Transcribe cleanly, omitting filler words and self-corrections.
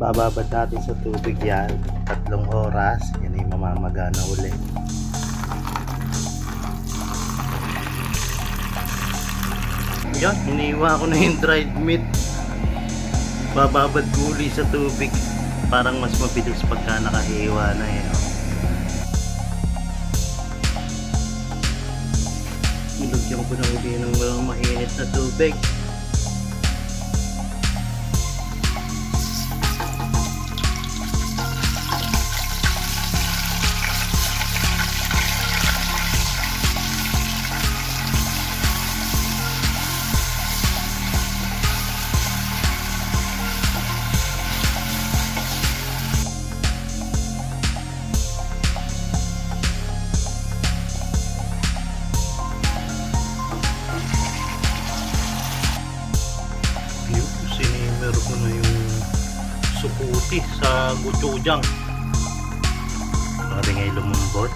Bababad natin sa tubig yan 3 oras, yan ay mamamagana ulit. Yan, iniwa ko na yung dried meat. Bababad ko uli sa tubig, parang mas mabilis pagka nakahiwa na eh. Ilagyan ko na uli ng mainit na tubig. Sinimer ko na yung sukuti sa gochujang para ngay lumambot.